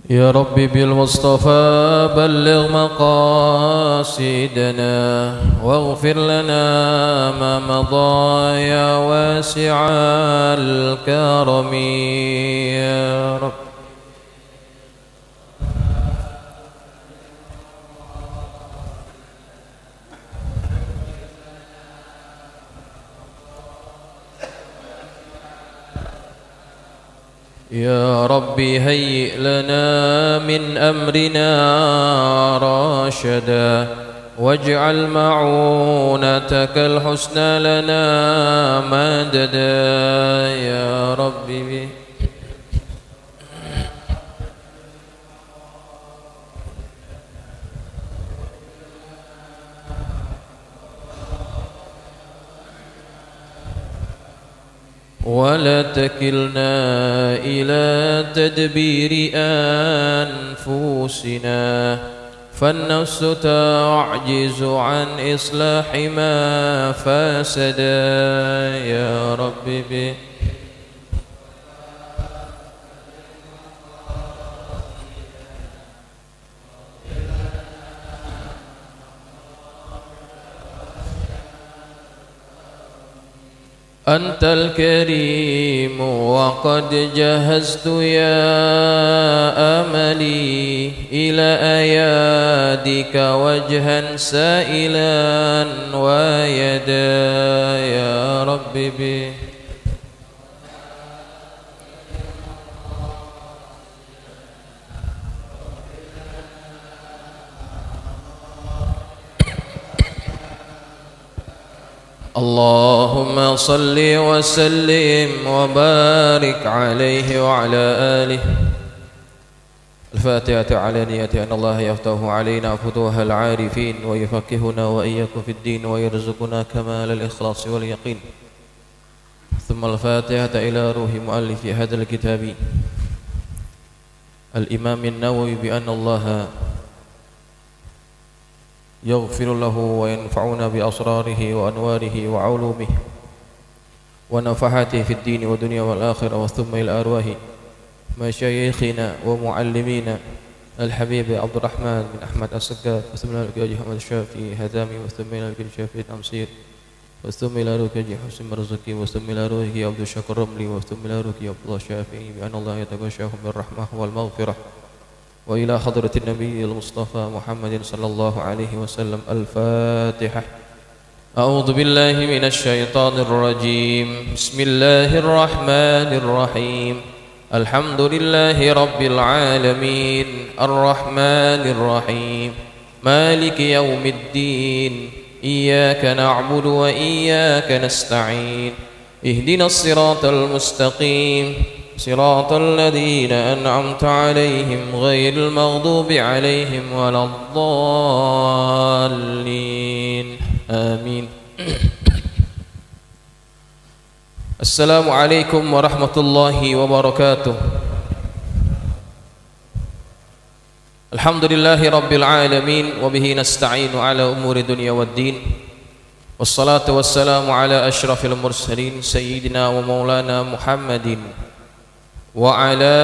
يا ربي بالمصطفى بلغ مقاصدنا واغفر لنا ما مضى يا واسع الكرم يا رب. يا ربي هيئ لنا من أمرنا راشدا واجعل معونتك الحسنى لنا مددا يا ربي. ولا تكلنا إلى تدبير أنفسنا فالنفس تعجز عن إصلاح ما فسد يا ربي. أنت الكريم وقد جهزت يا أملي إلى أيادك وجها سائلا ويدا يا ربي. اللهم صل وسلم وبارك عليه وعلى آله. الفاتحة على نية أن الله يفتح علينا فتوح العارفين ويفقهنا وإياكم في الدين ويرزقنا كمال الإخلاص واليقين. ثم الفاتحة إلى روح مؤلف هذا الكتاب الإمام النووي بأن الله يغفر له وينفعنا بأسراره وأنواره وعلومه ونفحاته في الدين والدنيا والآخرة. وثم إلى أرواح مشايخنا ومعلمينا الحبيب عبد الرحمن بن أحمد السقاف، وثم إلى الحاج أحمد الشافعي هذامي، وثم إلى الحاج شافعي الأمصير، وثم إلى روح الحاج حسين مرزقي، وثم إلى روح عبد الشكور رملي، وثم إلى روح عبد الله الشافعي بأن الله يتغشاهم بالرحمة والمغفرة. وإلى حضرة النبي المصطفى محمد صلى الله عليه وسلم. الفاتحة. أعوذ بالله من الشيطان الرجيم. بسم الله الرحمن الرحيم. الحمد لله رب العالمين الرحمن الرحيم مالك يوم الدين إياك نعبد وإياك نستعين اهدنا الصراط المستقيم صراط الذين أنعمت عليهم غير المغضوب عليهم ولا الضالين آمين. السلام عليكم ورحمة الله وبركاته. الحمد لله رب العالمين وبه نستعين على أمور الدنيا والدين، والصلاة والسلام على أشرف المرسلين سيدنا ومولانا محمد وعلى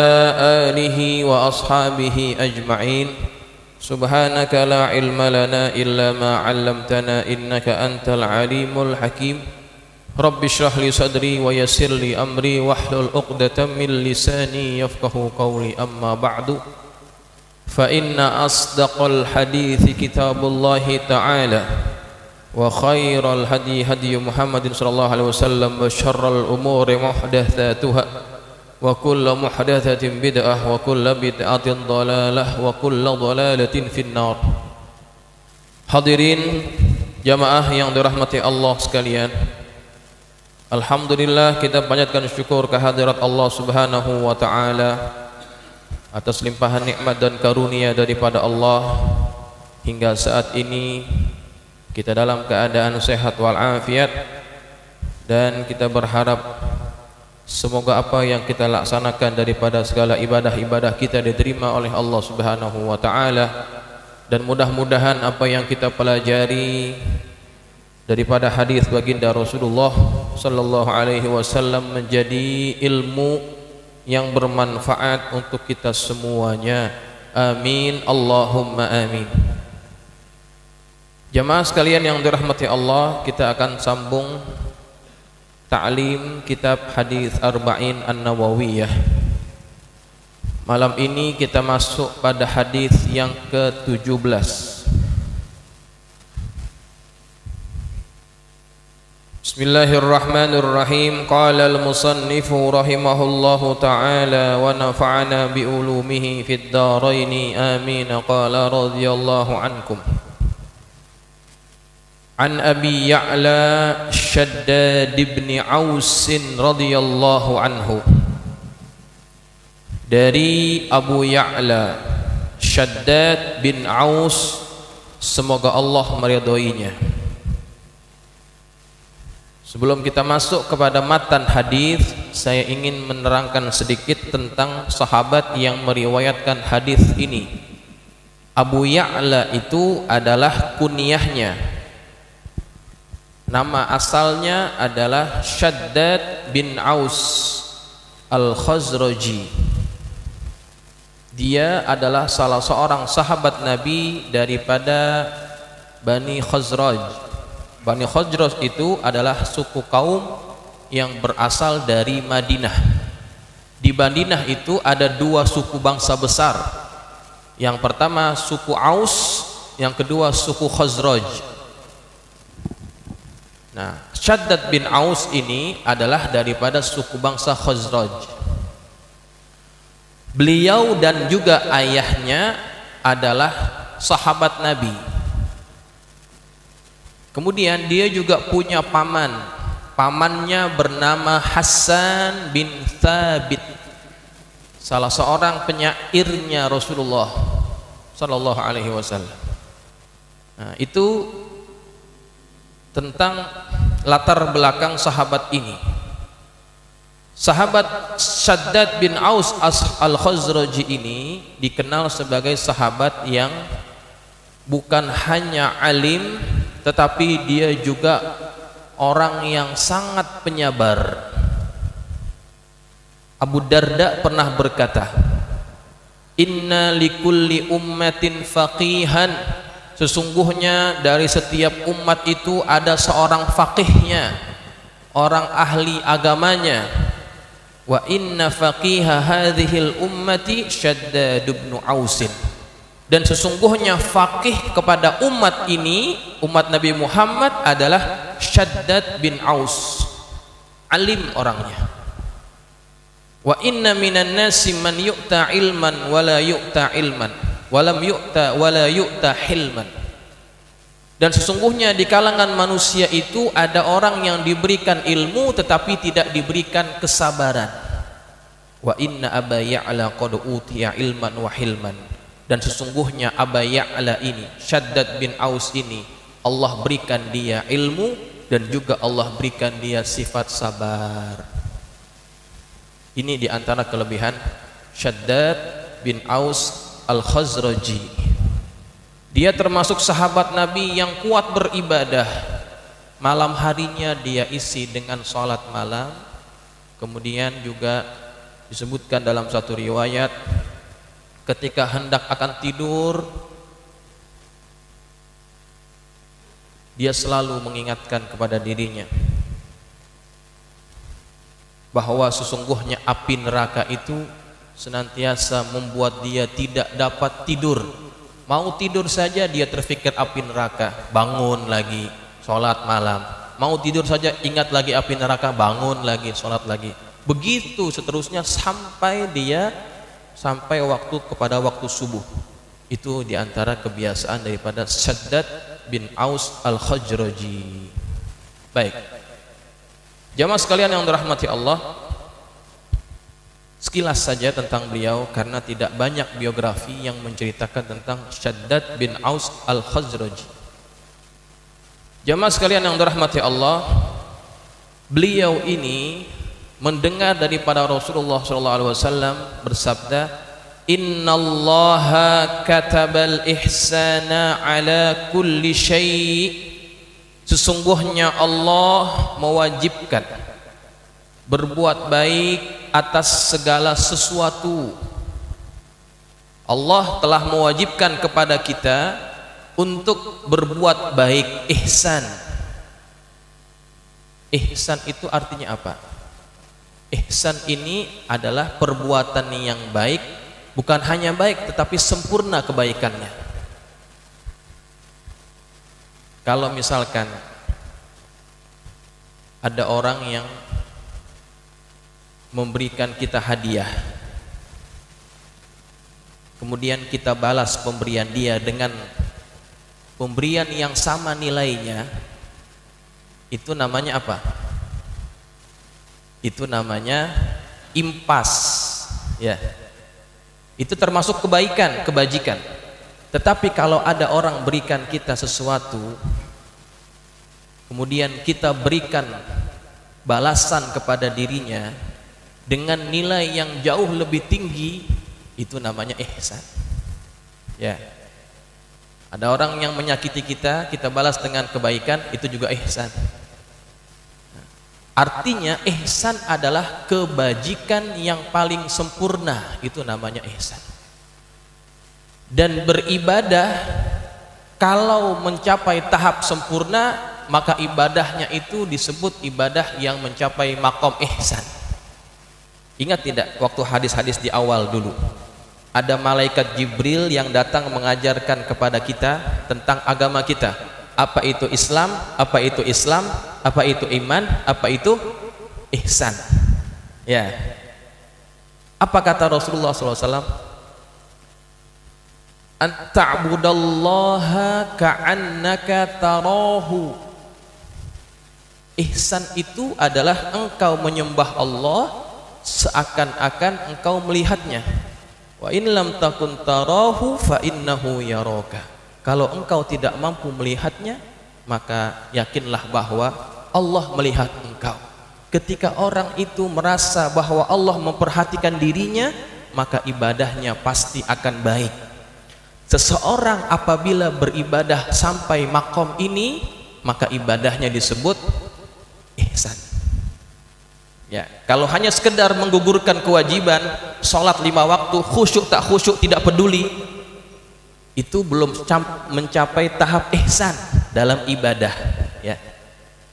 آله وأصحابه أجمعين. سبحانك لا علم لنا إلا ما علمتنا إنك أنت العليم الحكيم. رب اشرح لي صدري ويسر لي أمري واحلل عقدة من لساني يفقه قولي. أما بعد، فإن أصدق الحديث كتاب الله تعالى، وخير الهدي هدي محمد صلى الله عليه وسلم، وشر الأمور محدثاتها، وكل محدثة بدعة، وكل بدعة ضلالة، وكل ضلالة في النار. Hadirin jamaah yang dirahmati Allah sekalian, alhamdulillah kita panjatkan syukur kehadirat Allah Subhanahu wa taala atas limpahan nikmat dan karunia daripada Allah. Hingga saat ini kita dalam keadaan sehat walafiat, dan kita berharap semoga apa yang kita laksanakan daripada segala ibadah-ibadah kita diterima oleh Allah Subhanahu wa taala, dan mudah-mudahan apa yang kita pelajari daripada hadis baginda Rasulullah sallallahu alaihi wasallam menjadi ilmu yang bermanfaat untuk kita semuanya. Amin Allahumma amin. Jamaah sekalian yang dirahmati Allah, kita akan sambung ta'lim kitab hadis Arba'in An-Nawawiyah. Malam ini kita masuk pada hadis yang ke-17. Bismillahirrahmanirrahim. Qala al-musannifu rahimahullahu ta'ala wa nafa'ana bi ulumihi fid dharaini amin. Qala radhiyallahu ankum. An Abi Ya'la Shaddad bin Aus radhiyallahu anhu. Dari Abu Ya'la Shaddad bin Aus, semoga Allah meridhoinya. Sebelum kita masuk kepada matan hadis, saya ingin menerangkan sedikit tentang sahabat yang meriwayatkan hadis ini. Abu Ya'la itu adalah kunyahnya. Nama asalnya adalah Shaddad bin Aus Al-Khazraji. Dia adalah salah seorang sahabat Nabi daripada Bani Khazraj. Bani Khazraj itu adalah suku kaum yang berasal dari Madinah. Di Madinah itu ada dua suku bangsa besar. Yang pertama suku Aus, yang kedua suku Khazraj. Nah, Shaddad bin Aus ini adalah daripada suku bangsa Khazraj. Beliau dan juga ayahnya adalah sahabat Nabi. Kemudian dia juga punya paman. Pamannya bernama Hasan bin Thabit, salah seorang penyairnya Rasulullah sallallahu alaihi wasallam. Nah, itu tentang latar belakang sahabat ini. Sahabat Shaddad bin Aus Al-Khazraji ini dikenal sebagai sahabat yang bukan hanya alim, tetapi dia juga orang yang sangat penyabar. Abu Darda pernah berkata, "Inna likulli ummatin faqihan." Sesungguhnya dari setiap umat itu ada seorang faqihnya, orang ahli agamanya. Wa inna faqiha hadhil ummati Shaddad bin Ausin. Dan sesungguhnya faqih kepada umat ini, umat Nabi Muhammad, adalah Shaddad bin Aus. Alim orangnya. Wa inna minan nasi man yu'ta ilman wala yu'ta ilman, walam yu'ta wala yu'ta hilman. Dan sesungguhnya di kalangan manusia itu ada orang yang diberikan ilmu tetapi tidak diberikan kesabaran. Wa inna Aba Ya'la qad utiya ilman wa hilman. Dan sesungguhnya Aba Ya'la ini, Shaddad bin Aus ini, Allah berikan dia ilmu dan juga Allah berikan dia sifat sabar. Ini diantara kelebihan Shaddad bin Aus Al-Khazraji. Dia termasuk sahabat Nabi yang kuat beribadah. Malam harinya dia isi dengan salat malam. Kemudian juga disebutkan dalam satu riwayat, ketika hendak akan tidur, dia selalu mengingatkan kepada dirinya bahwa sesungguhnya api neraka itu senantiasa membuat dia tidak dapat tidur. Mau tidur saja dia terfikir api neraka, bangun lagi, sholat malam. Mau tidur saja ingat lagi api neraka, bangun lagi, sholat lagi. Begitu seterusnya sampai waktu kepada waktu subuh. Itu diantara kebiasaan daripada Shaddad bin Aus Al-Khazraji. Baik, jamaah sekalian yang dirahmati Allah, sekilas saja tentang beliau karena tidak banyak biografi yang menceritakan tentang Shaddad bin Aus Al-Khazraji. Jamaah sekalian yang dirahmati Allah, beliau ini mendengar daripada Rasulullah SAW bersabda, "Innallaha katabal ihsana ala kulli syai'." Sesungguhnya Allah mewajibkan berbuat baik atas segala sesuatu. Allah telah mewajibkan kepada kita untuk berbuat baik, ihsan. Ihsan itu artinya apa? Ihsan ini adalah perbuatan yang baik, bukan hanya baik tetapi sempurna kebaikannya. Kalau misalkan ada orang yang memberikan kita hadiah, kemudian kita balas pemberian dia dengan pemberian yang sama nilainya, itu namanya apa? Itu namanya impas, ya. Itu termasuk kebaikan, kebajikan. Tetapi kalau ada orang berikan kita sesuatu, kemudian kita berikan balasan kepada dirinya dengan nilai yang jauh lebih tinggi, itu namanya ihsan. Ya. Ada orang yang menyakiti kita, kita balas dengan kebaikan, itu juga ihsan. Artinya ihsan adalah kebajikan yang paling sempurna, itu namanya ihsan. Dan beribadah kalau mencapai tahap sempurna, maka ibadahnya itu disebut ibadah yang mencapai makom ihsan. Ingat tidak waktu hadis-hadis di awal dulu, ada malaikat Jibril yang datang mengajarkan kepada kita tentang agama kita. Apa itu Islam, apa itu Islam, apa itu iman, apa itu ihsan. Ya. Apa kata Rasulullah SAW? Anta'budallaha ka'annaka tarahu. Ihsan itu adalah engkau menyembah Allah seakan-akan engkau melihatnya. Wa in lam takun tarahu fa innahu yaraka. Kalau engkau tidak mampu melihatnya, maka yakinlah bahwa Allah melihat engkau. Ketika orang itu merasa bahwa Allah memperhatikan dirinya, maka ibadahnya pasti akan baik. Seseorang apabila beribadah sampai makom ini, maka ibadahnya disebut ihsan. Ya, kalau hanya sekedar menggugurkan kewajiban, sholat 5 waktu, khusyuk tak khusyuk tidak peduli, itu belum mencapai tahap ihsan dalam ibadah. Ya.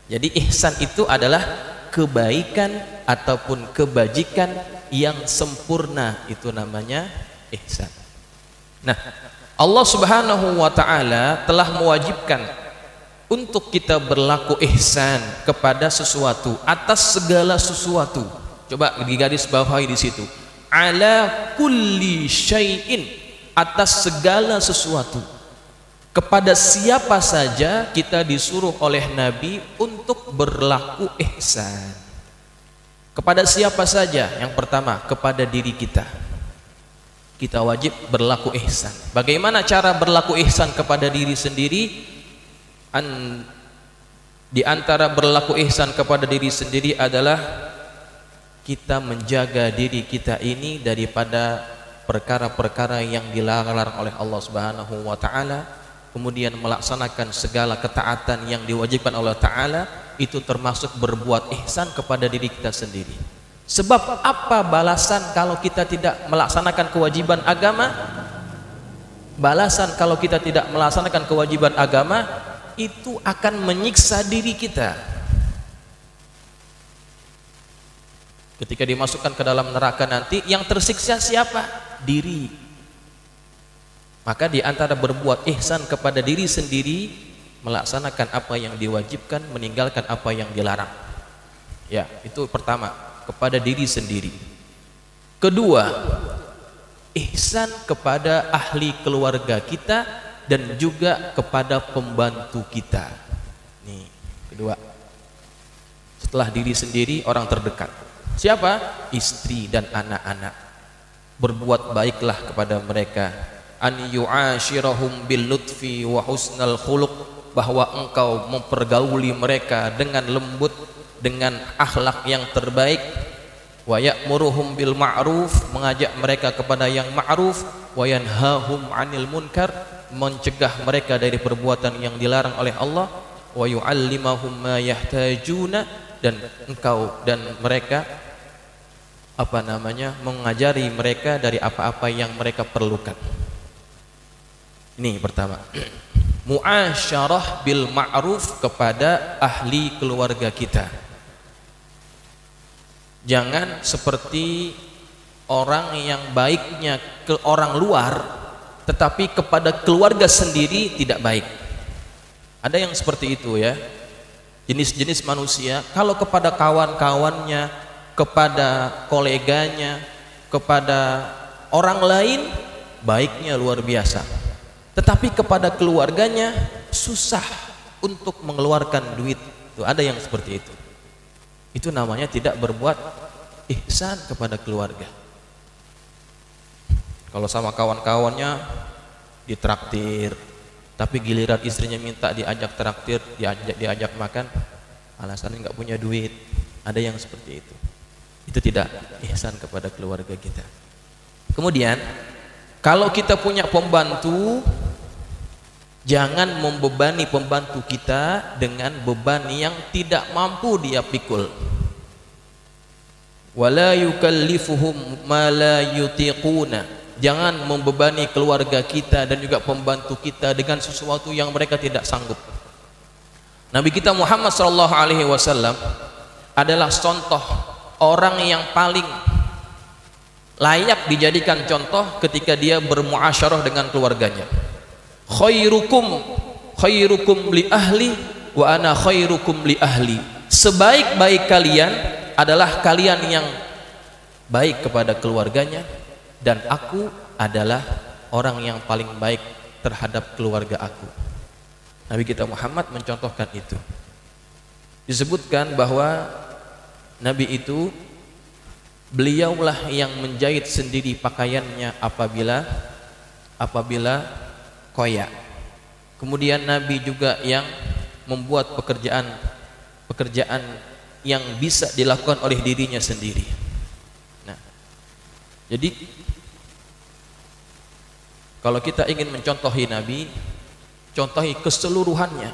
Jadi ihsan itu adalah kebaikan ataupun kebajikan yang sempurna, itu namanya ihsan. Nah, Allah Subhanahu wa ta'ala telah mewajibkan untuk kita berlaku ihsan kepada sesuatu, atas segala sesuatu. Coba digaris bawahi di situ. Ala kulli syai'in, atas segala sesuatu. Kepada siapa saja kita disuruh oleh Nabi untuk berlaku ihsan. Kepada siapa saja? Yang pertama, kepada diri kita. Kita wajib berlaku ihsan. Bagaimana cara berlaku ihsan kepada diri sendiri? Di antara berlaku ihsan kepada diri sendiri adalah kita menjaga diri kita ini daripada perkara-perkara yang dilarang oleh Allah Subhanahu wa ta'ala, kemudian melaksanakan segala ketaatan yang diwajibkan oleh ta'ala. Itu termasuk berbuat ihsan kepada diri kita sendiri. Sebab apa balasan kalau kita tidak melaksanakan kewajiban agama? Balasan kalau kita tidak melaksanakan kewajiban agama itu akan menyiksa diri kita. Ketika dimasukkan ke dalam neraka nanti, yang tersiksa siapa? Diri. Maka di antara berbuat ihsan kepada diri sendiri, melaksanakan apa yang diwajibkan, meninggalkan apa yang dilarang. Ya, itu pertama, kepada diri sendiri. Kedua, ihsan kepada ahli keluarga kita dan juga kepada pembantu kita. Nih, kedua. Setelah diri sendiri, orang terdekat. Siapa? Istri dan anak-anak. Berbuat baiklah kepada mereka. An yu'ashirahum bil lutfi wa husnal khuluq, bahwa engkau mempergauli mereka dengan lembut, dengan akhlak yang terbaik. Wa ya'muruhum bil ma'ruf, mengajak mereka kepada yang ma'ruf. Wa yanhahum 'anil munkar, mencegah mereka dari perbuatan yang dilarang oleh Allah. Wa yu'allimahum ma yahtajuna dan engkau dan mereka mengajari mereka dari apa-apa yang mereka perlukan. Ini pertama. Muasyarah bil ma'ruf kepada ahli keluarga kita. Jangan seperti orang yang baiknya ke orang luar tetapi kepada keluarga sendiri tidak baik. Ada yang seperti itu ya. Jenis-jenis manusia kalau kepada kawan-kawannya, kepada koleganya, kepada orang lain baiknya luar biasa, tetapi kepada keluarganya susah untuk mengeluarkan duit. Tuh, ada yang seperti itu. Itu namanya tidak berbuat ihsan kepada keluarga. Kalau sama kawan-kawannya ditraktir, tapi giliran istrinya minta diajak traktir, diajak makan, alasannya nggak punya duit. Ada yang seperti itu. Itu tidak ihsan kepada keluarga kita. Kemudian kalau kita punya pembantu, jangan membebani pembantu kita dengan beban yang tidak mampu dia pikul. Wala yukallifuhum ma la yutiquna. Jangan membebani keluarga kita dan juga pembantu kita dengan sesuatu yang mereka tidak sanggup. Nabi kita Muhammad SAW adalah contoh orang yang paling layak dijadikan contoh ketika dia bermuasyarah dengan keluarganya. Khairukum li ahli wa ana khairukum li ahli. Sebaik-baik kalian adalah kalian yang baik kepada keluarganya, dan aku adalah orang yang paling baik terhadap keluarga aku. Nabi kita Muhammad mencontohkan itu. Disebutkan bahwa Nabi itu beliaulah yang menjahit sendiri pakaiannya apabila koyak. Kemudian Nabi juga yang membuat pekerjaan yang bisa dilakukan oleh dirinya sendiri. Nah, jadi kalau kita ingin mencontohi Nabi, contohi keseluruhannya,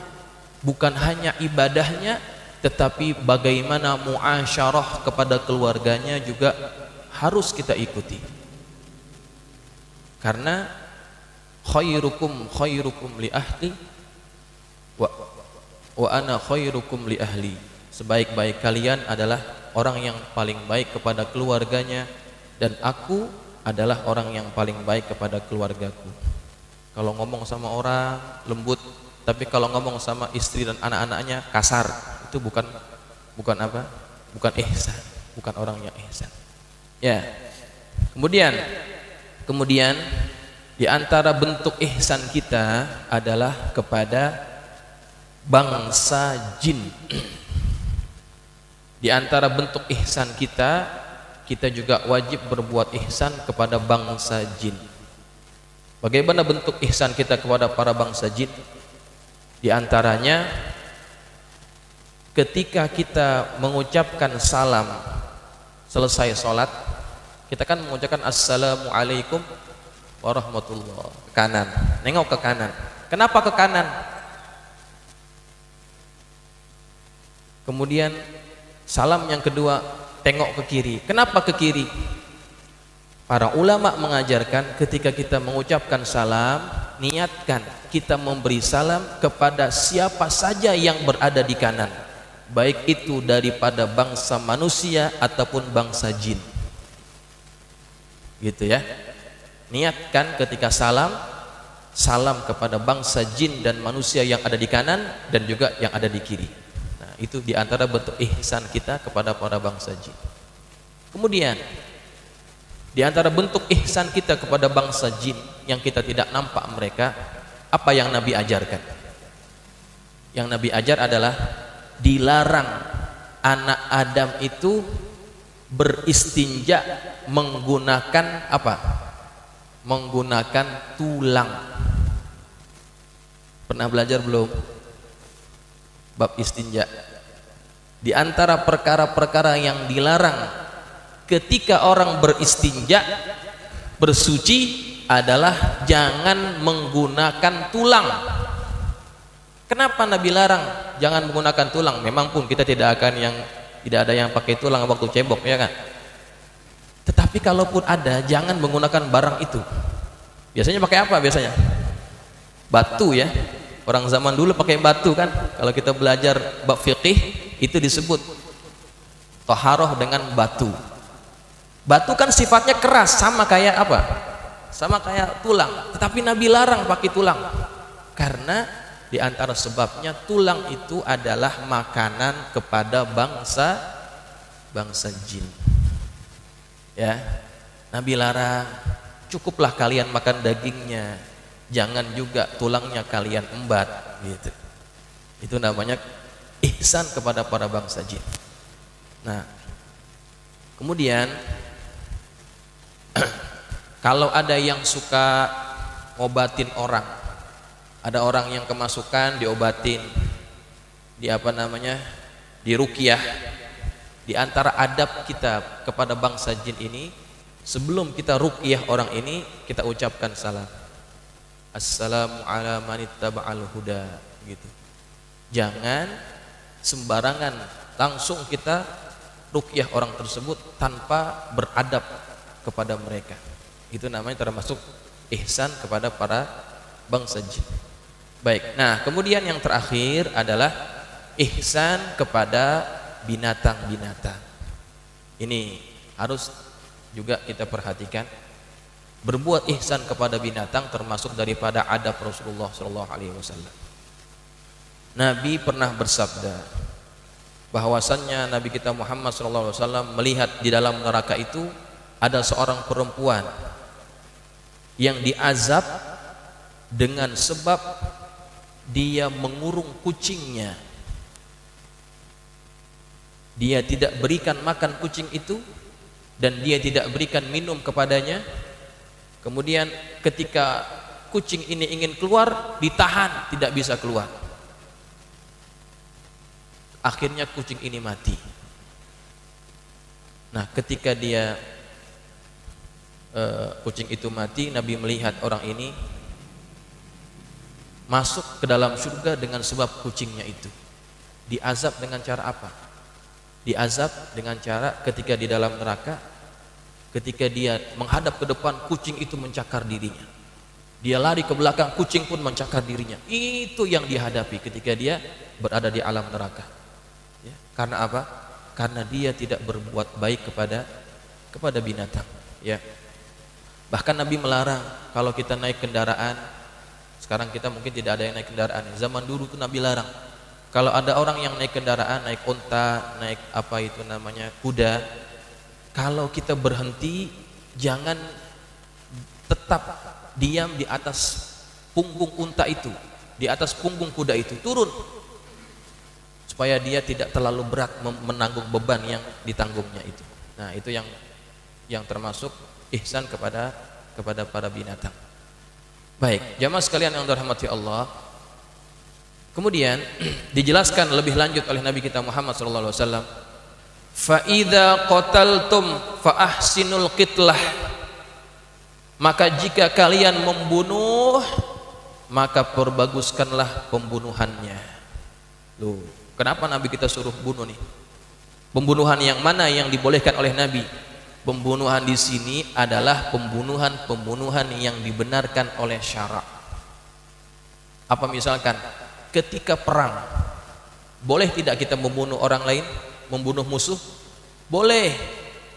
bukan hanya ibadahnya, tetapi bagaimana muasyarah kepada keluarganya juga harus kita ikuti. Karena khairukum li ahli wa ana khairukum li ahli. Sebaik-baik kalian adalah orang yang paling baik kepada keluarganya, dan aku adalah orang yang paling baik kepada keluargaku. Kalau ngomong sama orang lembut, tapi kalau ngomong sama istri dan anak-anaknya kasar, itu bukan apa? Bukan ihsan, bukan orang yang ihsan. Ya. Kemudian di antara bentuk ihsan kita adalah kepada bangsa jin. Di antara bentuk ihsan kita juga wajib berbuat ihsan kepada bangsa jin. Bagaimana bentuk ihsan kita kepada para bangsa jin? Di antaranya ketika kita mengucapkan salam selesai sholat, kita kan mengucapkan assalamualaikum warahmatullah ke kanan, nengok ke kanan. Kenapa ke kanan? Kemudian salam yang kedua tengok ke kiri. Kenapa ke kiri? Para ulama mengajarkan ketika kita mengucapkan salam, niatkan kita memberi salam kepada siapa saja yang berada di kanan, baik itu daripada bangsa manusia ataupun bangsa jin. Gitu ya. Niatkan ketika salam kepada bangsa jin dan manusia yang ada di kanan dan juga yang ada di kiri. Nah, itu diantara bentuk ihsan kita kepada para bangsa jin. Kemudian diantara bentuk ihsan kita kepada bangsa jin yang kita tidak nampak mereka, apa yang Nabi ajarkan? Yang Nabi ajar adalah dilarang anak Adam itu beristinja menggunakan apa? Menggunakan tulang. Pernah belajar belum? Bab istinja. Di antara perkara-perkara yang dilarang ketika orang beristinja, bersuci adalah jangan menggunakan tulang. Kenapa Nabi larang jangan menggunakan tulang? Memang pun kita tidak ada yang pakai tulang waktu cebok, ya kan? Tetapi kalaupun ada, jangan menggunakan barang itu. Biasanya pakai apa biasanya? Batu, ya. Orang zaman dulu pakai batu kan. Kalau kita belajar bab fiqih itu disebut taharah dengan batu. Batu kan sifatnya keras, sama kayak apa? Sama kayak tulang. Tetapi Nabi larang pakai tulang. Karena di antara sebabnya tulang itu adalah makanan kepada bangsa jin. Ya. Nabi larang, cukuplah kalian makan dagingnya, jangan juga tulangnya kalian embat, gitu. Itu namanya ihsan kepada para bangsa jin. Nah, kemudian kalau ada yang suka ngobatin orang, ada orang yang kemasukan diobatin, di ruqyah. Di antara adab kita kepada bangsa jin ini, sebelum kita ruqyah orang ini, kita ucapkan salam. Assalamu ala manittaba'al huda, gitu. Jangan sembarangan langsung kita ruqyah orang tersebut tanpa beradab kepada mereka. Itu namanya termasuk ihsan kepada para bangsa jin. Baik. Nah, kemudian yang terakhir adalah ihsan kepada binatang-binatang. Ini harus juga kita perhatikan. Berbuat ihsan kepada binatang termasuk daripada adab Rasulullah SAW. Nabi pernah bersabda bahwasannya Nabi kita Muhammad SAW melihat di dalam neraka itu ada seorang perempuan yang diazab dengan sebab dia mengurung kucingnya. Dia tidak berikan makan kucing itu dan dia tidak berikan minum kepadanya. Kemudian ketika kucing ini ingin keluar, ditahan, tidak bisa keluar. Akhirnya kucing ini mati. Nah, ketika kucing itu mati, Nabi melihat orang ini masuk ke dalam surga dengan sebab kucingnya itu. Diazab dengan cara apa? Diazab dengan cara ketika di dalam neraka, ketika dia menghadap ke depan, kucing itu mencakar dirinya. Dia lari ke belakang, kucing pun mencakar dirinya. Itu yang dihadapi ketika dia berada di alam neraka. Ya, karena apa? Karena dia tidak berbuat baik kepada binatang. Ya. Bahkan Nabi melarang kalau kita naik kendaraan. Sekarang kita mungkin tidak ada yang naik kendaraan. Zaman dulu tuh Nabi larang. Kalau ada orang yang naik kendaraan, naik unta, naik kuda, kalau kita berhenti, jangan tetap diam di atas punggung unta itu, di atas punggung kuda itu, turun supaya dia tidak terlalu berat menanggung beban yang ditanggungnya itu. Nah, itu yang termasuk ihsan kepada para binatang. Baik, jamaah sekalian yang dirahmati Allah. Kemudian dijelaskan lebih lanjut oleh Nabi kita Muhammad SAW. Fa idza qataltum fa ahsinul qitlah. Maka jika kalian membunuh, maka perbaguskanlah pembunuhannya. Loh, kenapa Nabi kita suruh bunuh nih? Pembunuhan yang mana yang dibolehkan oleh Nabi? Pembunuhan di sini adalah pembunuhan yang dibenarkan oleh syara'. Apa misalkan ketika perang, boleh tidak kita membunuh orang lain, membunuh musuh? Boleh,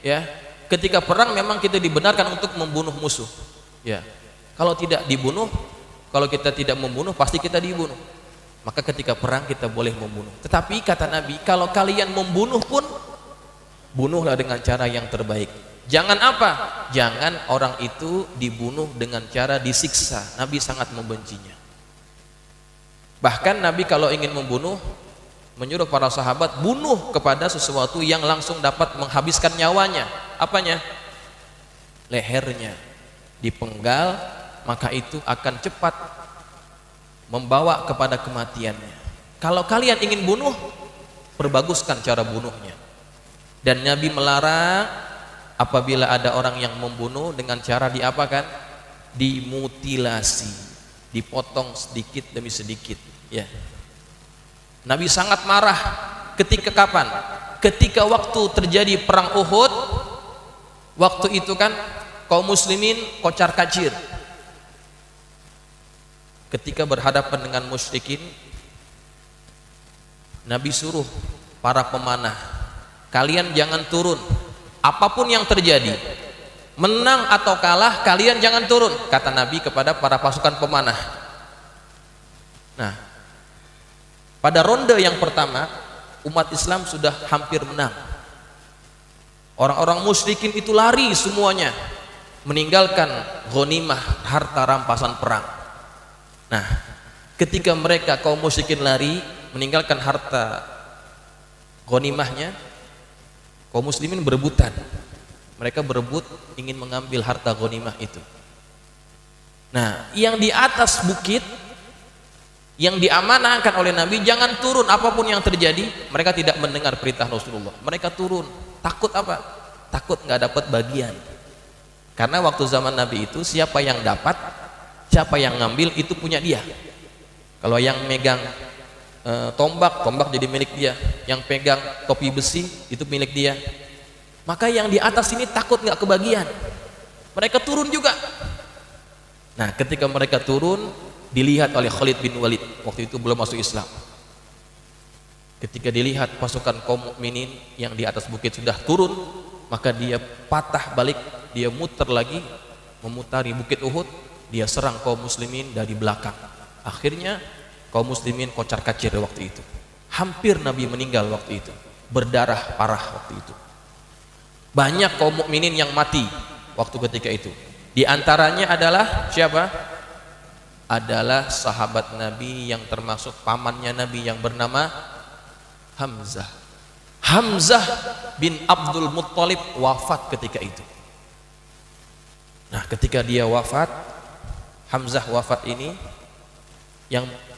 ya. Ketika perang memang kita dibenarkan untuk membunuh musuh, ya. Kalau tidak dibunuh, kalau kita tidak membunuh, pasti kita dibunuh. Maka ketika perang kita boleh membunuh. Tetapi kata Nabi, kalau kalian membunuh pun, bunuhlah dengan cara yang terbaik. Jangan apa? Jangan orang itu dibunuh dengan cara disiksa. Nabi sangat membencinya. Bahkan Nabi kalau ingin membunuh, menyuruh para sahabat bunuh kepada sesuatu yang langsung dapat menghabiskan nyawanya. Apanya? Lehernya dipenggal, maka itu akan cepat membawa kepada kematiannya. Kalau kalian ingin bunuh, perbaguskan cara bunuhnya. Dan Nabi melarang apabila ada orang yang membunuh dengan cara diapakan? Dimutilasi, dipotong sedikit demi sedikit, ya. Nabi sangat marah ketika kapan? Ketika waktu terjadi perang Uhud. Waktu itu kan kaum muslimin kocar kacir ketika berhadapan dengan musyrikin. Nabi suruh para pemanah, kalian jangan turun apapun yang terjadi, menang atau kalah kalian jangan turun, kata Nabi kepada para pasukan pemanah. Nah, pada ronde yang pertama umat Islam sudah hampir menang. Orang-orang musyrikin itu lari semuanya, meninggalkan ghanimah, harta rampasan perang. Nah, ketika mereka kaum musyrikin lari meninggalkan harta ghanimahnya, kaum muslimin berebutan. Mereka berebut ingin mengambil harta ghanimah itu. Nah, yang di atas bukit yang diamanahkan oleh Nabi, jangan turun apapun yang terjadi. Mereka tidak mendengar perintah Rasulullah. Mereka turun. Takut apa? Takut nggak dapat bagian. Karena waktu zaman Nabi itu siapa yang dapat, siapa yang ngambil itu punya dia. Kalau yang megang tombak jadi milik dia. Yang pegang topi besi itu milik dia. Maka yang di atas ini takut nggak kebagian. Mereka turun juga. Nah, ketika mereka turun, dilihat oleh Khalid bin Walid, waktu itu belum masuk Islam. Ketika dilihat pasukan kaum mukminin yang di atas bukit sudah turun, maka dia patah balik, dia muter lagi, memutari bukit Uhud, dia serang kaum muslimin dari belakang. Akhirnya kaum muslimin kocar kacir waktu itu. Hampir Nabi meninggal waktu itu, berdarah parah waktu itu. Banyak kaum mukminin yang mati waktu ketika itu. Di antaranya adalah siapa? Adalah sahabat Nabi yang termasuk pamannya Nabi yang bernama Hamzah. Hamzah bin Abdul Muttalib wafat ketika itu. Nah, ketika dia wafat, Hamzah wafat ini,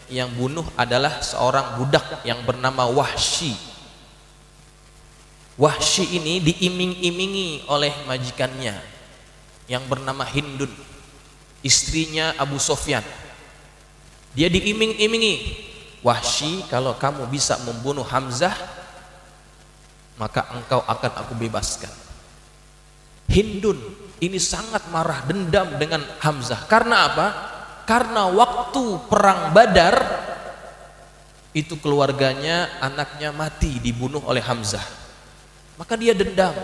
yang bunuh adalah seorang budak yang bernama Wahsy. Wahsy ini diiming-imingi oleh majikannya yang bernama Hindun, istrinya Abu Sofyan. Dia diiming-imingi, Wahsy, kalau kamu bisa membunuh Hamzah, maka engkau akan aku bebaskan. Hindun ini sangat marah, dendam dengan Hamzah. Karena apa? Karena waktu perang Badar itu keluarganya, anaknya mati dibunuh oleh Hamzah. Maka dia dendam.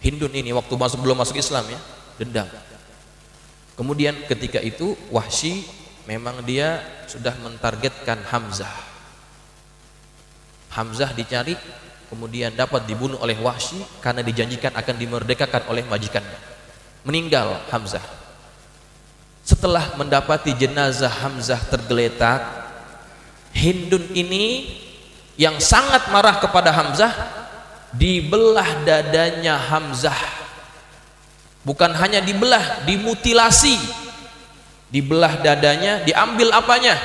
Hindun ini waktu belum masuk Islam ya, dendam. Kemudian ketika itu Wahsy memang dia sudah mentargetkan Hamzah. Hamzah dicari, kemudian dapat dibunuh oleh Wahsy karena dijanjikan akan dimerdekakan oleh majikannya. Meninggal Hamzah. Setelah mendapati jenazah Hamzah tergeletak, Hindun ini yang sangat marah kepada Hamzah, dibelah dadanya Hamzah. Bukan hanya dibelah, dimutilasi. Dibelah dadanya, diambil apanya?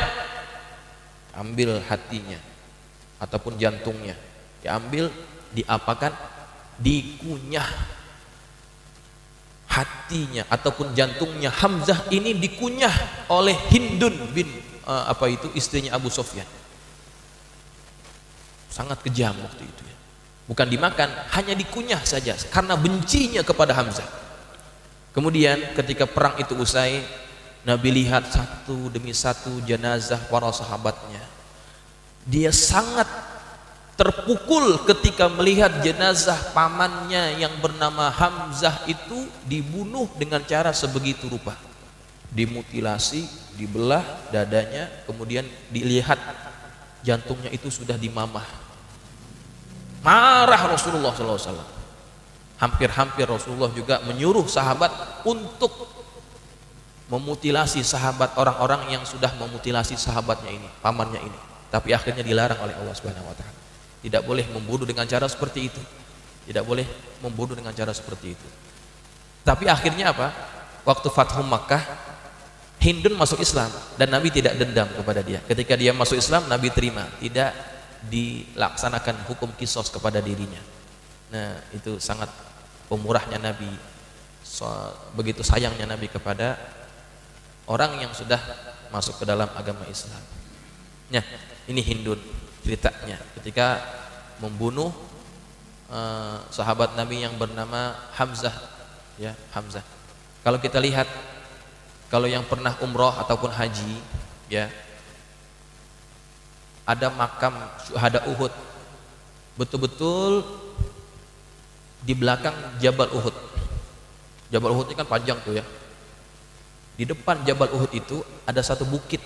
Ambil hatinya ataupun jantungnya. Diambil, diapakan? Dikunyah. Hatinya ataupun jantungnya Hamzah ini dikunyah oleh Hindun bin istrinya Abu Sofyan. Sangat kejam waktu itu ya. Bukan dimakan, hanya dikunyah saja karena bencinya kepada Hamzah. Kemudian ketika perang itu usai, Nabi lihat satu demi satu jenazah para sahabatnya. Dia sangat terpukul ketika melihat jenazah pamannya yang bernama Hamzah itu dibunuh dengan cara sebegitu rupa. Dimutilasi, dibelah dadanya, kemudian dilihat jantungnya itu sudah dimamah. Marah Rasulullah SAW. Hampir-hampir Rasulullah juga menyuruh sahabat untuk memutilasi sahabat, orang-orang yang sudah memutilasi sahabatnya ini, pamannya ini. Tapi akhirnya dilarang oleh Allah Subhanahu wa taala. Tidak boleh membunuh dengan cara seperti itu. Tidak boleh membunuh dengan cara seperti itu. Tapi akhirnya apa? Waktu Fathu Makkah, Hindun masuk Islam dan Nabi tidak dendam kepada dia. Ketika dia masuk Islam, Nabi terima, tidak dilaksanakan hukum kisos kepada dirinya. Nah, itu sangat pemurahnya Nabi. Begitu sayangnya Nabi kepada orang yang sudah masuk ke dalam agama Islam. Nah, ini Hindun ceritanya ketika membunuh sahabat Nabi yang bernama Hamzah, ya Hamzah. Kalau kita lihat, kalau yang pernah umroh ataupun haji, ya ada makam syuhada Uhud, betul-betul di belakang Jabal Uhud. Jabal Uhud ini kan panjang tuh ya. Di depan Jabal Uhud itu ada satu bukit.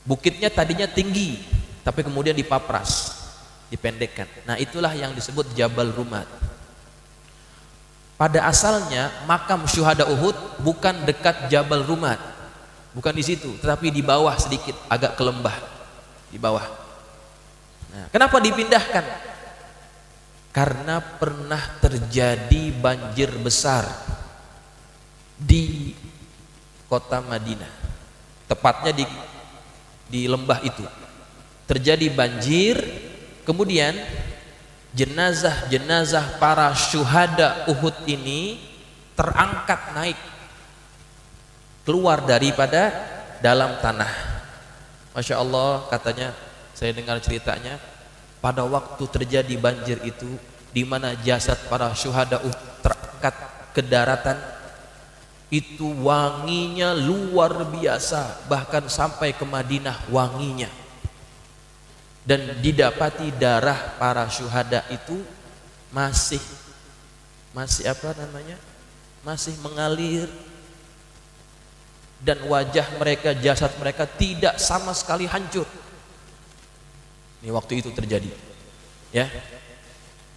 Bukitnya tadinya tinggi, tapi kemudian dipapras, dipendekkan. Nah, itulah yang disebut Jabal Rumat. Pada asalnya makam syuhada Uhud bukan dekat Jabal Rumat, bukan di situ, tetapi di bawah sedikit, agak ke lembah, di bawah. Nah, kenapa dipindahkan? Karena pernah terjadi banjir besar di kota Madinah, tepatnya di lembah itu terjadi banjir. Kemudian jenazah-jenazah para syuhada Uhud ini terangkat naik keluar daripada dalam tanah. Masya Allah, katanya, saya dengar ceritanya, pada waktu terjadi banjir itu, di mana jasad para syuhada Uhud terangkat ke daratan, itu wanginya luar biasa, bahkan sampai ke Madinah wanginya. Dan didapati darah para syuhada itu masih apa namanya? Masih mengalir, dan wajah mereka, jasad mereka tidak sama sekali hancur. Ini waktu itu terjadi, ya.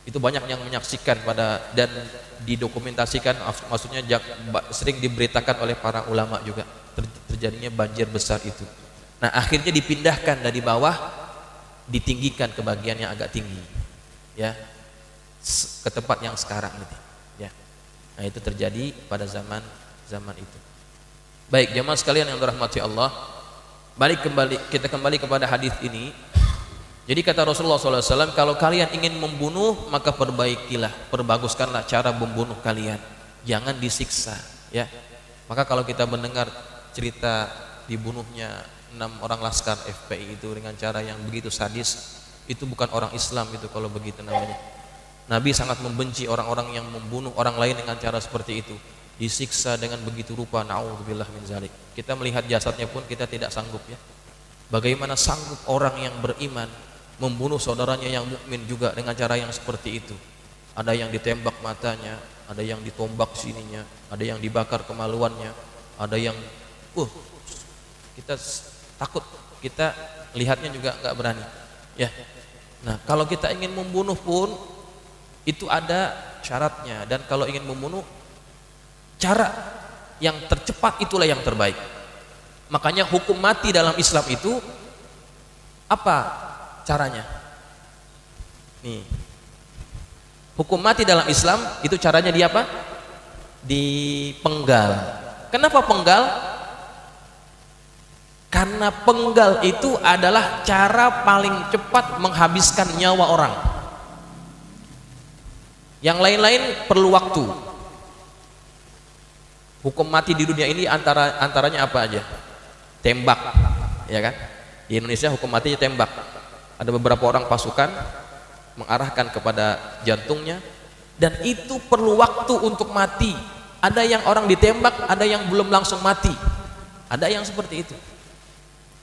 Itu banyak yang menyaksikan dan didokumentasikan, maksudnya sering diberitakan oleh para ulama juga terjadinya banjir besar itu. Nah, akhirnya dipindahkan dari bawah, ditinggikan ke bagian yang agak tinggi, ya, ke tempat yang sekarang ini, ya. Nah, itu terjadi pada zaman itu. Baik, jemaah sekalian yang dirahmati Allah, kita kembali kepada hadis ini. Jadi kata Rasulullah SAW, kalau kalian ingin membunuh, maka perbaguskanlah cara membunuh kalian, jangan disiksa, ya. Maka kalau kita mendengar cerita dibunuhnya 6 orang laskar FPI itu dengan cara yang begitu sadis, itu bukan orang Islam itu kalau begitu namanya. Nabi sangat membenci orang-orang yang membunuh orang lain dengan cara seperti itu, disiksa dengan begitu rupa. Na'udzubillah min zalik. Kita melihat jasadnya pun kita tidak sanggup, ya. Bagaimana sanggup orang yang beriman membunuh saudaranya yang mukmin juga dengan cara yang seperti itu? Ada yang ditembak matanya, ada yang ditombak sininya, ada yang dibakar kemaluannya, ada yang kita takut, kita lihatnya juga nggak berani, ya. Nah, kalau kita ingin membunuh pun itu ada syaratnya, dan kalau ingin membunuh, cara yang tercepat itulah yang terbaik. Makanya hukum mati dalam Islam itu apa caranya? Nih, hukum mati dalam Islam itu caranya di apa? Dipenggal. Kenapa penggal? Karena penggal itu adalah cara paling cepat menghabiskan nyawa orang. Yang lain-lain perlu waktu. Hukum mati di dunia ini antaranya apa aja? Tembak, ya kan? Di Indonesia hukum matinya tembak. Ada beberapa orang pasukan mengarahkan kepada jantungnya, dan itu perlu waktu untuk mati. Ada yang orang ditembak, ada yang belum langsung mati, ada yang seperti itu,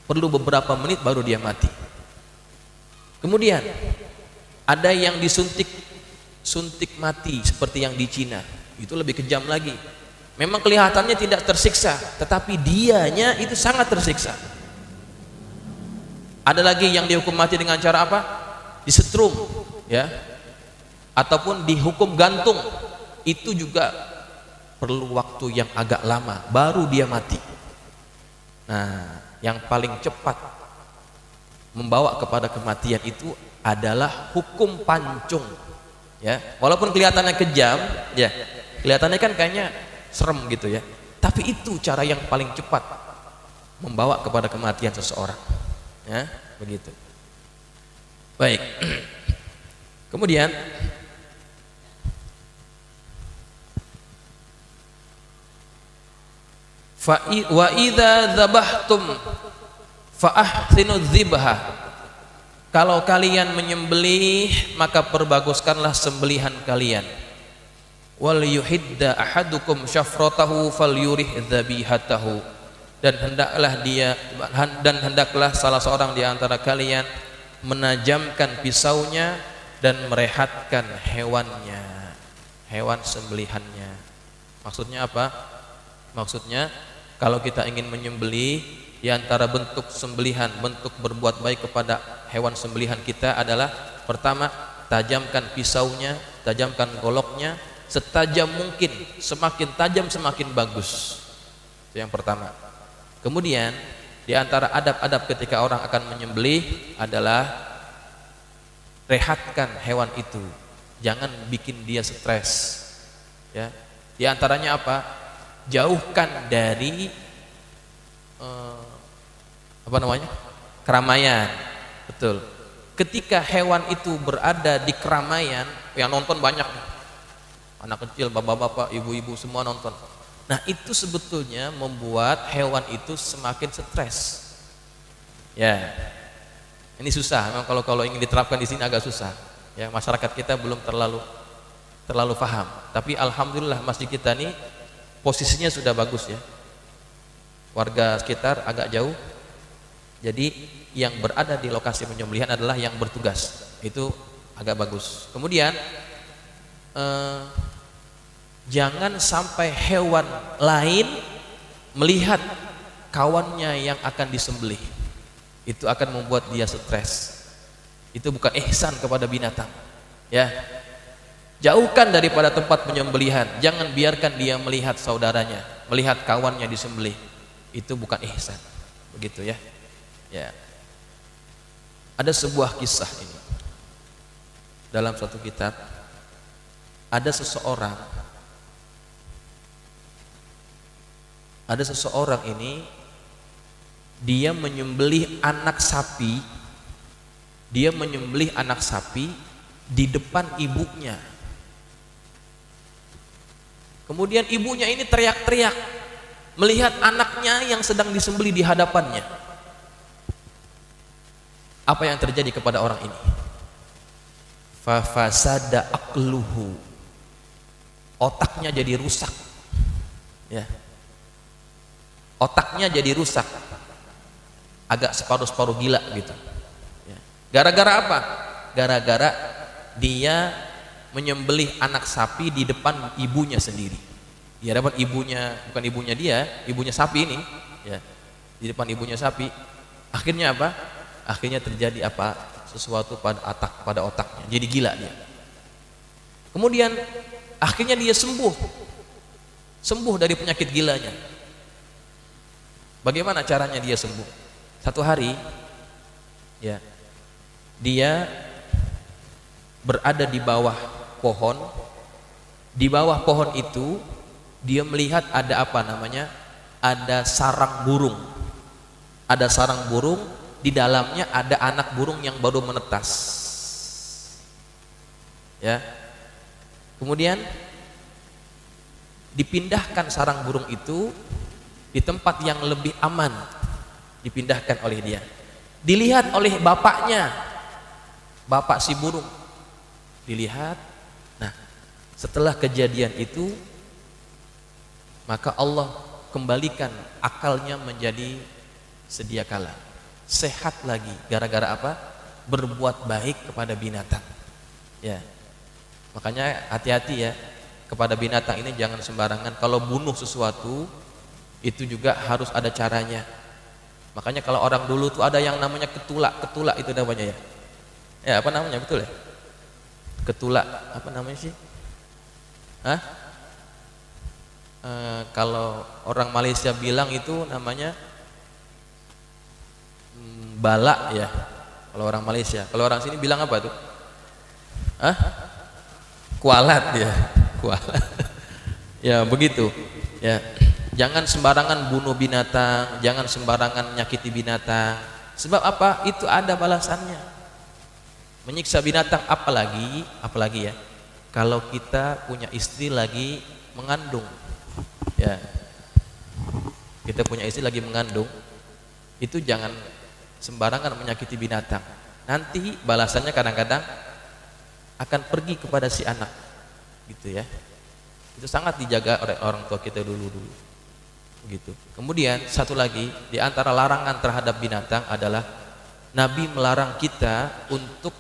perlu beberapa menit baru dia mati. Kemudian ada yang suntik mati seperti yang di Cina, itu lebih kejam lagi. Memang kelihatannya tidak tersiksa, tetapi dianya itu sangat tersiksa. Ada lagi yang dihukum mati dengan cara apa? Disetrum, ya, ataupun dihukum gantung. Itu juga perlu waktu yang agak lama baru dia mati. Nah, yang paling cepat membawa kepada kematian itu adalah hukum pancung, ya. Walaupun kelihatannya kejam, ya, kelihatannya kan kayaknya serem gitu, ya, tapi itu cara yang paling cepat membawa kepada kematian seseorang, ya, begitu. Baik. Kemudian wa idza dzabhtum fa ahsinu dzibha, kalau kalian menyembelih maka perbaguskanlah sembelihan kalian. Wal yuhidda ahadukum syafratahu falyurih dzabihatahu, dan hendaklah salah seorang di antara kalian menajamkan pisaunya dan merehatkan hewannya, hewan sembelihannya. Maksudnya apa? Maksudnya kalau kita ingin menyembelih, di antara bentuk sembelihan, bentuk berbuat baik kepada hewan sembelihan kita adalah pertama, tajamkan pisaunya, tajamkan goloknya setajam mungkin, semakin tajam semakin bagus. Itu yang pertama. Kemudian di antara adab-adab ketika orang akan menyembelih adalah rehatkan hewan itu, jangan bikin dia stres. Ya, di antaranya apa? Jauhkan dari keramaian. Betul. Ketika hewan itu berada di keramaian, yang nonton banyak nih, anak kecil, bapak-bapak, ibu-ibu semua nonton. Nah, itu sebetulnya membuat hewan itu semakin stres. Ya, ini susah. Memang kalau ingin diterapkan di sini agak susah. Ya, masyarakat kita belum terlalu paham. Tapi alhamdulillah masjid kita ini posisinya sudah bagus ya. Warga sekitar agak jauh. Jadi yang berada di lokasi penyembelihan adalah yang bertugas. Itu agak bagus. Kemudian jangan sampai hewan lain melihat kawannya yang akan disembelih. Itu akan membuat dia stres. Itu bukan ihsan kepada binatang. Ya. Jauhkan daripada tempat penyembelihan. Jangan biarkan dia melihat saudaranya, melihat kawannya disembelih. Itu bukan ihsan. Begitu ya. Ya. Ada sebuah kisah ini. Dalam suatu kitab ada seseorang ini, dia menyembelih anak sapi. Dia menyembelih anak sapi di depan ibunya. Kemudian ibunya ini teriak-teriak melihat anaknya yang sedang disembelih di hadapannya. Apa yang terjadi kepada orang ini? Fa fasada aqluhu, otaknya jadi rusak. Ya. Otaknya jadi rusak, agak separuh-separuh gila gitu. Ya. Gara-gara apa? Gara-gara dia menyembelih anak sapi di depan ibunya sendiri. Di hadapan ibunya, bukan ibunya dia, ibunya sapi ini. Ya. Di depan ibunya sapi. Akhirnya apa? Akhirnya terjadi apa? Sesuatu pada otaknya. Jadi gila dia. Kemudian akhirnya dia sembuh dari penyakit gilanya. Bagaimana caranya dia sembuh? Satu hari, ya, dia berada di bawah pohon. Di bawah pohon itu dia melihat ada apa namanya? Ada sarang burung. Ada sarang burung, di dalamnya ada anak burung yang baru menetas. Ya. Kemudian dipindahkan sarang burung itu di tempat yang lebih aman, dipindahkan oleh dia. Dilihat oleh bapaknya, bapak si burung. Dilihat. Nah, setelah kejadian itu, maka Allah kembalikan akalnya menjadi sedia kala, sehat lagi. Gara-gara apa? Berbuat baik kepada binatang. Ya, makanya hati-hati ya kepada binatang ini, jangan sembarangan. Kalau bunuh sesuatu itu juga harus ada caranya. Makanya kalau orang dulu tuh ada yang namanya ketulak itu namanya ya. Ya, apa namanya betul ya? Ketulak, apa namanya sih? Hah? Kalau orang Malaysia bilang itu namanya balak ya. Kalau orang Malaysia, kalau orang sini bilang apa tuh? Hah? Kualat ya, kualat. Ya begitu. Ya. Jangan sembarangan bunuh binatang, jangan sembarangan nyakiti binatang. Sebab apa? Itu ada balasannya. Menyiksa binatang, apalagi ya, kalau kita punya istri lagi mengandung. Ya. Kita punya istri lagi mengandung, itu jangan sembarangan menyakiti binatang, nanti balasannya kadang-kadang akan pergi kepada si anak, gitu ya. Itu sangat dijaga oleh orang tua kita dulu begitu. Kemudian satu lagi di antara larangan terhadap binatang adalah Nabi melarang kita untuk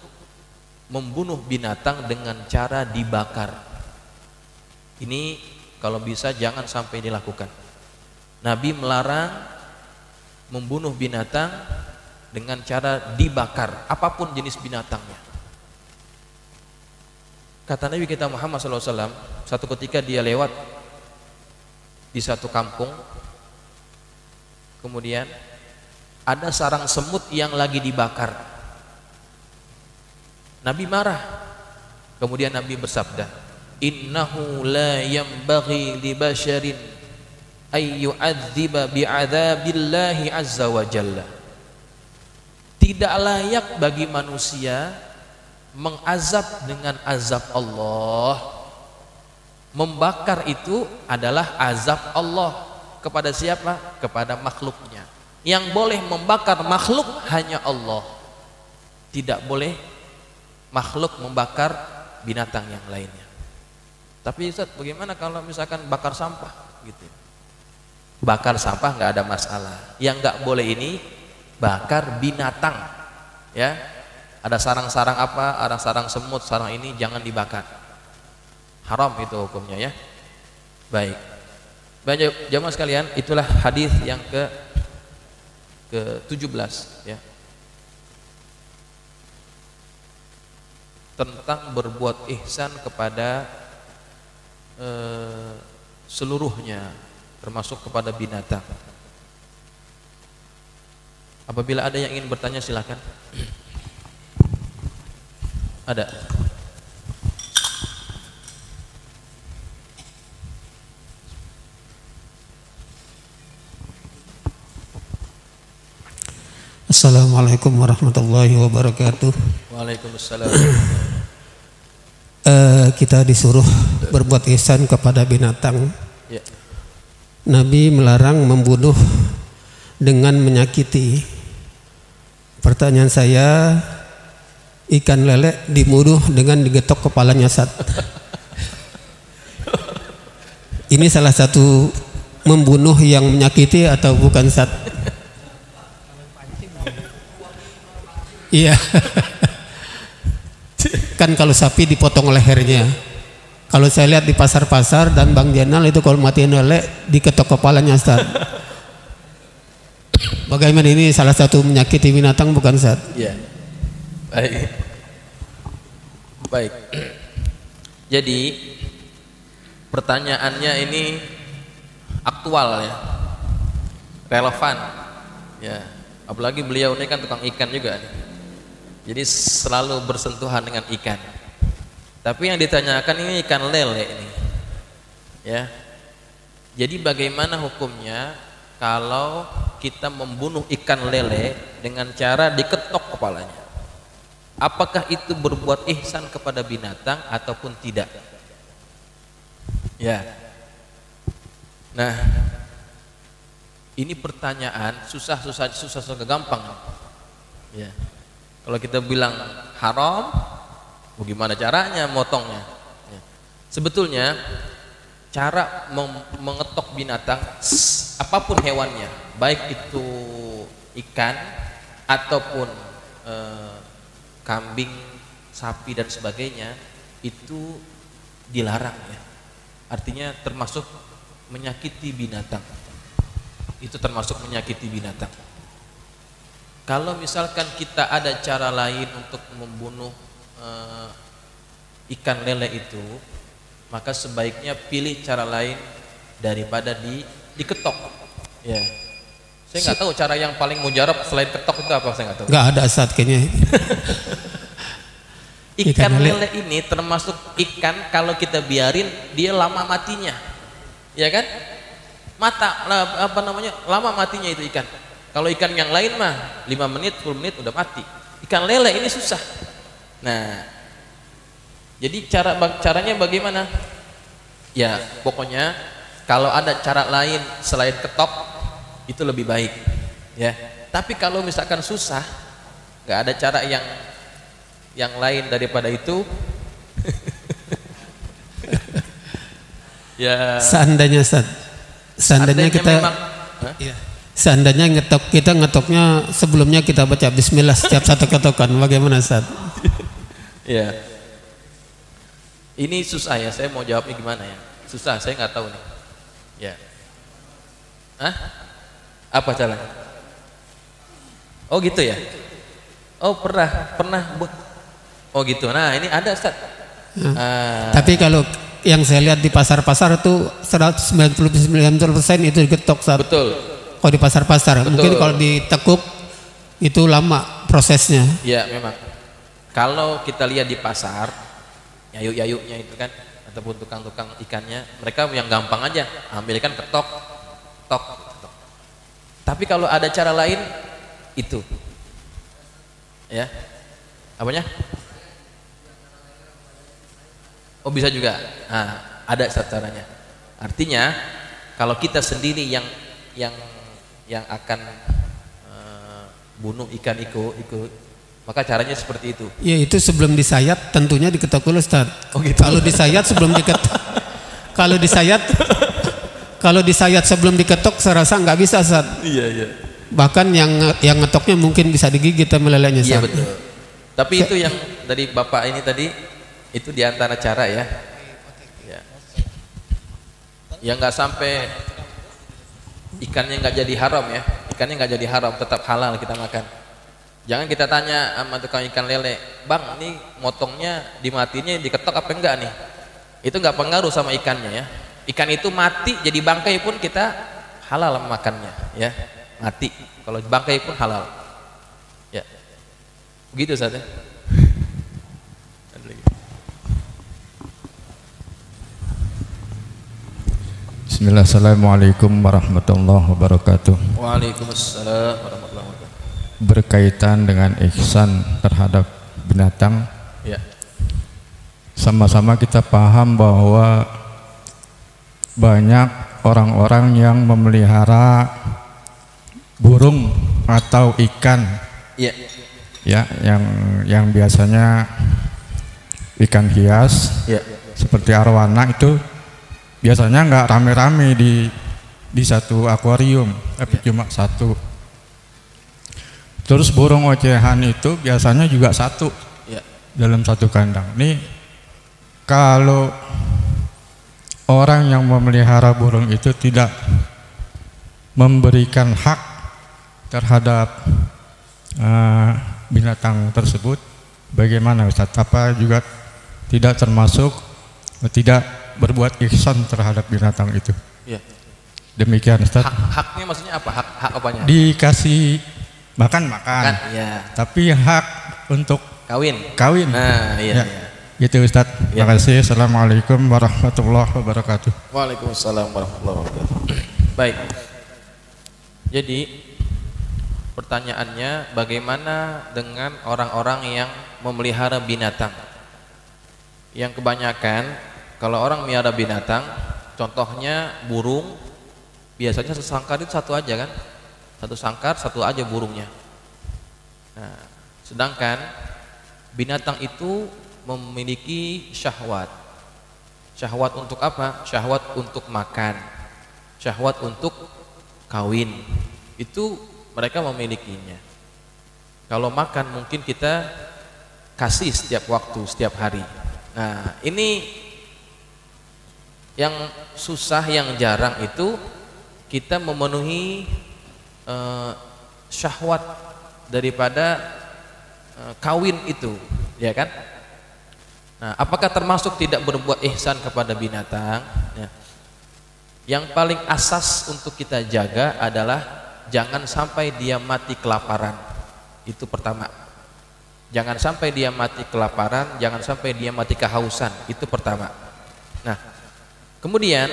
membunuh binatang dengan cara dibakar. Ini kalau bisa jangan sampai dilakukan. Nabi melarang membunuh binatang dengan cara dibakar, apapun jenis binatangnya. Kata Nabi kita Muhammad SAW, satu ketika dia lewat di satu kampung, kemudian ada sarang semut yang lagi dibakar. Nabi marah. Kemudian Nabi bersabda, innahu la yanbaghi li basharin ay yu'adziba bi'adzabillahi azza wa jalla. Tidak layak bagi manusia mengazab dengan azab Allah. Membakar itu adalah azab Allah. Kepada siapa? Kepada makhluknya. Yang boleh membakar makhluk hanya Allah. Tidak boleh makhluk membakar binatang yang lainnya. Tapi Ustaz, bagaimana kalau misalkan bakar sampah gitu? Bakar sampah nggak ada masalah. Yang nggak boleh ini bakar binatang, ya. Ada sarang-sarang apa, ada sarang semut, sarang ini jangan dibakar. Haram itu hukumnya, ya. Baik. Banyak jamaah sekalian, itulah hadis yang ke-17, ya. Tentang berbuat ihsan kepada seluruhnya, termasuk kepada binatang. Apabila ada yang ingin bertanya silakan. Ada. Assalamualaikum warahmatullahi wabarakatuh. Waalaikumsalam. Kita disuruh berbuat ihsan kepada binatang. Ya. Nabi melarang membunuh dengan menyakiti. Pertanyaan saya, ikan lele dibunuh dengan digetok kepalanya Sat. Ini salah satu membunuh yang menyakiti atau bukan Sat? Iya. Kan kalau sapi dipotong lehernya. Kalau saya lihat di pasar-pasar dan Bang Jenal itu kalau matiin lele diketok kepalanya Sat. Bagaimana ini salah satu menyakiti binatang bukan Sat? Iya. Baik. Baik. Jadi pertanyaannya ini aktual, ya. Relevan. Ya. Apalagi beliau ini kan tukang ikan juga nih. Jadi selalu bersentuhan dengan ikan. Tapi yang ditanyakan ini ikan lele ini. Ya. Jadi bagaimana hukumnya kalau kita membunuh ikan lele dengan cara diketok kepalanya? Apakah itu berbuat ihsan kepada binatang ataupun tidak? Ya. Nah, ini pertanyaan susah gampang. Ya. Kalau kita bilang haram, bagaimana caranya motongnya? Ya. Sebetulnya cara mengetok binatang apapun hewannya, baik itu ikan ataupun kambing, sapi dan sebagainya, itu dilarang, ya. Artinya termasuk menyakiti binatang. Itu termasuk menyakiti binatang. Kalau misalkan kita ada cara lain untuk membunuh ikan lele itu, maka sebaiknya pilih cara lain daripada diketok. Ya. Saya nggak tahu cara yang paling mujarab selain ketok itu apa, saya nggak tahu. Nggak ada Sat kayaknya. Ikan lele ini termasuk ikan kalau kita biarin dia lama matinya, ya kan? Lama matinya itu ikan. Kalau ikan yang lain mah 5 menit, 10 menit udah mati. Ikan lele ini susah. Nah, jadi caranya bagaimana? Ya, pokoknya kalau ada cara lain selain ketok itu lebih baik, ya. Tapi kalau misalkan susah, nggak ada cara yang lain daripada itu. Ya. Seandainya kita memang, iya. Seandainya kita ngetoknya sebelumnya kita baca bismillah setiap satu ketokan, bagaimana Ustaz? Ya. Ini susah ya, saya mau jawabnya gimana ya? Susah, saya nggak tahu nih. Ya. Hah? Apa caranya? Oh gitu ya? Oh pernah. Oh gitu. Nah ini ada Ustaz. Tapi kalau yang saya lihat di pasar-pasar itu 199% itu digetok Ustaz. Betul. Kalau di pasar-pasar, mungkin kalau ditekuk itu lama prosesnya. Ya memang. Kalau kita lihat di pasar, yayu-yayunya itu kan, ataupun tukang-tukang ikannya, mereka yang gampang aja, ambilkan ketok, tok. Tapi kalau ada cara lain, itu, ya, apanya? Oh bisa juga. Nah, ada caranya. Artinya, kalau kita sendiri yang akan bunuh ikan itu, maka caranya seperti itu. Ya itu sebelum disayat tentunya diketok dulu Ustaz. Oh gitu. Kalau disayat sebelum diketok, kalau disayat sebelum diketok saya rasa nggak bisa Ustaz. Iya. Bahkan yang ngetoknya mungkin bisa digigit melelehnya Ustaz. Iya betul. Tapi itu yang dari Bapak ini tadi, itu diantara cara ya. Ya nggak sampai ikannya nggak jadi haram ya. Ikannya nggak jadi haram, tetap halal kita makan. Jangan kita tanya sama tukang ikan lele, bang ini motongnya dimatinya diketok apa enggak nih? Itu nggak pengaruh sama ikannya ya. Ikan itu mati jadi bangkai pun kita halal makannya ya. Mati kalau bangkai pun halal ya. Begitu saja. Bismillah, assalamualaikum warahmatullahi wabarakatuh. Waalaikumsalam warahmatullahi wabarakatuh. Berkaitan dengan ihsan terhadap binatang, Ya. sama-sama kita paham bahwa banyak orang-orang yang memelihara burung atau ikan, Ya. ya, yang biasanya ikan hias, Ya. seperti arwana itu biasanya nggak rame-rame di satu akuarium, tapi cuma satu. Terus burung ocehan itu biasanya juga satu Ya. dalam satu kandang. Nih kalau orang yang memelihara burung itu tidak memberikan hak terhadap binatang tersebut, bagaimana Ustaz? Apa juga tidak termasuk tidak berbuat ihsan terhadap binatang itu? Ya. Demikian Ustaz. Haknya maksudnya apa? Hak apanya? Dikasih makan, Kan, ya. tapi hak untuk Kawin. Ya. Nah, iya. Gitu Ustaz. Ya. Terima kasih. Assalamualaikum warahmatullahi wabarakatuh. Waalaikumsalam warahmatullahi wabarakatuh. Baik. Jadi pertanyaannya, bagaimana dengan orang-orang yang memelihara binatang? Yang kebanyakan kalau orang melihara binatang, contohnya burung, biasanya sesangkar itu satu aja kan? Satu sangkar, satu aja burungnya. Nah, sedangkan binatang itu memiliki syahwat. Syahwat untuk apa? Syahwat untuk makan, syahwat untuk kawin. Itu mereka memilikinya. Kalau makan mungkin kita kasih setiap waktu, setiap hari. Nah, ini yang susah, yang jarang itu kita memenuhi syahwat daripada kawin itu, ya kan? Nah, apakah termasuk tidak berbuat ihsan kepada binatang? Ya. Yang paling asas untuk kita jaga adalah jangan sampai dia mati kelaparan. Itu pertama. Jangan sampai dia mati kelaparan, jangan sampai dia mati kehausan. Itu pertama. Nah, kemudian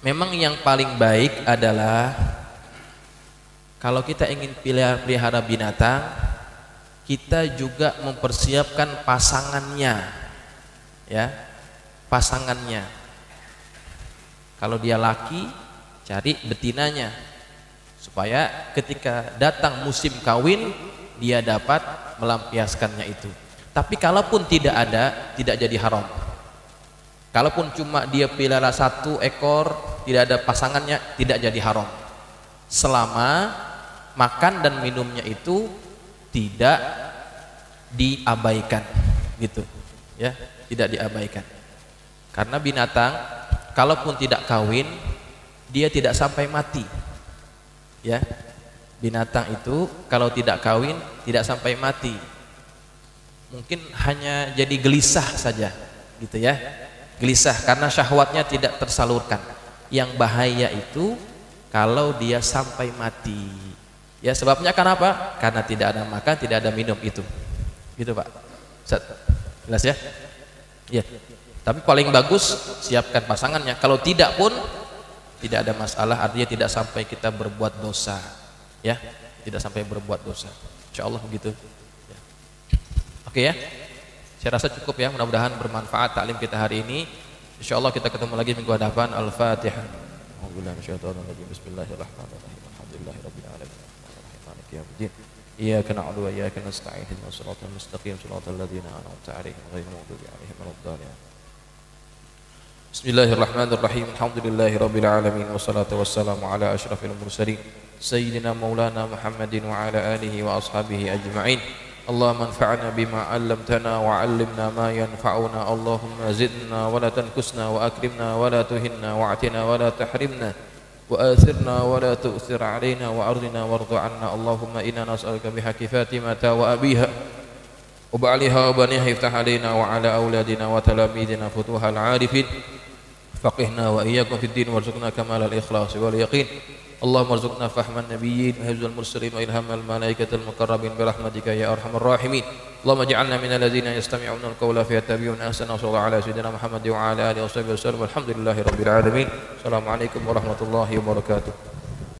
memang yang paling baik adalah kalau kita ingin pelihara binatang, kita juga mempersiapkan pasangannya, ya, pasangannya. Kalau dia laki, cari betinanya supaya ketika datang musim kawin dia dapat melampiaskannya itu. Tapi kalaupun tidak ada, tidak jadi haram. Kalaupun cuma dia pelihara 1 ekor, tidak ada pasangannya, tidak jadi haram. Selama makan dan minumnya itu tidak diabaikan, gitu. Ya, tidak diabaikan. Karena binatang kalaupun tidak kawin, dia tidak sampai mati. Ya. Binatang itu kalau tidak kawin tidak sampai mati. Mungkin hanya jadi gelisah saja, gitu ya. Gelisah karena syahwatnya tidak tersalurkan. Yang bahaya itu kalau dia sampai mati. Ya, sebabnya kenapa? Karena tidak ada makan, tidak ada minum itu. Gitu, Pak. Jelas ya? Ya. Tapi paling bagus siapkan pasangannya. Kalau tidak pun tidak ada masalah, artinya tidak sampai kita berbuat dosa. Ya, tidak sampai berbuat dosa. Insyaallah begitu. Ya. Oke ya. Saya rasa cukup ya, mudah-mudahan bermanfaat taklim kita hari ini. Insyaallah kita ketemu lagi minggu hadapan. Al-Fatihah. Bismillahirrahmanirrahim. Alhamdulillahirabbil alamin. Maliki yaumiddin. Iyyaka na'budu wa iyyaka nasta'in. Ihdinas siratal mustaqim, siratal ladzina an'amta 'alaihim ghairil maghdubi 'alaihim waladdallin. Bismillahirrahmanirrahim. Alhamdulillahirabbil alamin wassalatu wassalamu ala asyrafil mursalin sayyidina maulana Muhammadin wa ala alihi wa ashabihi ajma'in. Allahumma anfa'na bima 'allamtana wa 'allimna ma yanfa'una. Allahumma zidna wa la tanqusna wa akrimna wa la tuhinna wa atina wa la tahrimna wa athirna wa la tu'thir 'alaina wa ardina warḍa 'anna. Allahumma inna nas'aluka bihaqqi Fatimata wa abiha wa ba'liha wa baniha iftah 'alaina wa 'ala auladina wa talamidina futuhal 'arifin. Faqihna wa iyyakum fid din warzuqna kamalal ikhlas wal yaqin. Allahumma arzuqna fahman nabiyyin wa hifdzal mursalin wa ilhamal malaikatil muqarrabin bi rahmatika ya arhamar rahimin. Allahumma ij'alna minal ladzina yastami'una al-qawla fayattabi'una ahsana. Shallallahu ala sayyidina Muhammad wa ala alihi wa sahbihi wasallam. Alhamdulillahirabbil alamin. Assalamualaikum warahmatullahi wabarakatuh.